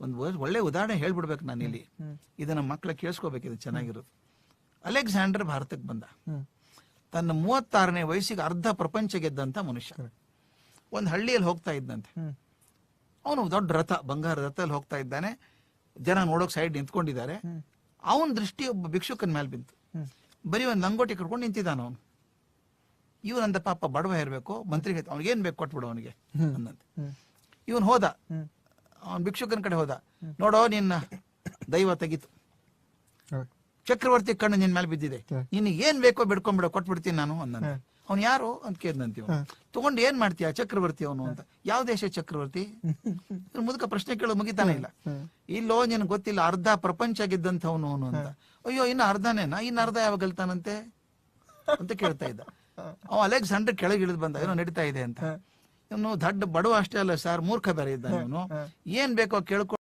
ಒಂದು ಒಳ್ಳೆ ಉದಾಹರಣೆ ಹೇಳ್ಬಿಡ್ಬೇಕು ನಾನು ಇಲ್ಲಿ, ಇದನ್ನ ಮಕ್ಕಳ ಕೇಳಿಸ್ಕೋಬೇಕು, ಇದು ಚೆನ್ನಾಗಿರೋದು. ಅಲೆಕ್ಸಾಂಡರ್ ಭಾರತಕ್ಕೆ ಬಂದ, ತನ್ನ 36ನೇ ವಯಸ್ಸಿಗೆ ಅರ್ಧ ಪ್ರಪಂಚ ಗೆದ್ದಂತ ಮನುಷ್ಯ. ಒಂದು ಹಳ್ಳಿಯಲ್ಲಿ ಹೋಗ್ತಾ ಇದ್ದಂತೆ, ಅವನು ದೊಡ್ಡ ರಥ, ಬಂಗಾರ ರಥದಲ್ಲಿ ಹೋಗ್ತಾ ಇದ್ದಾನೆ, ಜನ ನೋಡೋಕ್ ಸೈಡ್ ನಿಂತ್ಕೊಂಡಿದ್ದಾರೆ. ಅವನ ದೃಷ್ಟಿ ಒಬ್ಬ ಭಿಕ್ಷುಕನ ಮೇಲೆ ಬಿಂತು. ಬರೀ ಒಂದು ಲಂಗೋಟಿ ಕಟ್ಕೊಂಡು ನಿಂತಿದ್ದಾನ ಅವನು. ಇವನಂದ ಪಾಪ ಬಡವ ಇರಬೇಕು, ಮಂತ್ರಿಗೆ ಅವ್ನಿಗೇನ್ ಬೇಕು ಕೊಟ್ಬಿಡು ಅವನಿಗೆ ಅಂದಂತೆ. ಇವನ್ ಹೋದ, ಅವನ್ ಭಿಕ್ಷುಕನ ಕಡೆ ಹೋದ. ನೋಡೋ ನಿನ್ನ ದೈವ ತೆಗಿತು, ಚಕ್ರವರ್ತಿ ಕಣ್ಣು ನಿನ್ ಮೇಲೆ ಬಿದ್ದಿದೆ, ನಿನಗೆ ಏನ್ ಬೇಕೋ ಬಿಡ್ಕೊಂಡ್ಬಿಡೋ, ಕೊಟ್ಬಿಡ್ತೀನಿ ನಾನು ಅಂದಂತೆ. ಅವ್ನು ಯಾರು ಅಂತ ಕೇಳಿದಂತೆ. ತಗೊಂಡು ಏನ್ ಮಾಡ್ತೀಯ? ಚಕ್ರವರ್ತಿ ಅವನು ಅಂತ. ಯಾವ ದೇಶ ಚಕ್ರವರ್ತಿ? ಮುದುಕ ಪ್ರಶ್ನೆ ಕೇಳೋದು ಮುಗಿತಾನೆ ಇಲ್ಲ. ಇಲ್ಲೋ ನಿನ್ ಗೊತ್ತಿಲ್ಲ, ಅರ್ಧ ಪ್ರಪಂಚ ಗೆದ್ದಂಥವನು ಅವನು ಅಂತ. ಅಯ್ಯೋ ಇನ್ನು ಅರ್ಧನೇನಾ? ಇನ್ನು ಅರ್ಧ ಯಾವಾಗ ಗೆಲ್ತಾನಂತೆ ಅಂತ ಕೇಳ್ತಾ ಇದ್ದ. ಅವ ಅಲೆಕ್ಸಾಂಡರ್ ಕೆಳಗೆ ಇಳಿದು ಬಂದ, ಏನೋ ನಡೀತಾ ಇದೆ ಅಂತ. ಇವನು ದಡ್ಡ ಬಡವ ಅಷ್ಟೇ ಅಲ್ಲ ಸರ್, ಮೂರ್ಖ ಬೇರೆ ಇದ್ದಾನೆ ಇವನು. ಏನ್ ಬೇಕೋ ಕೇಳ್ಕೊ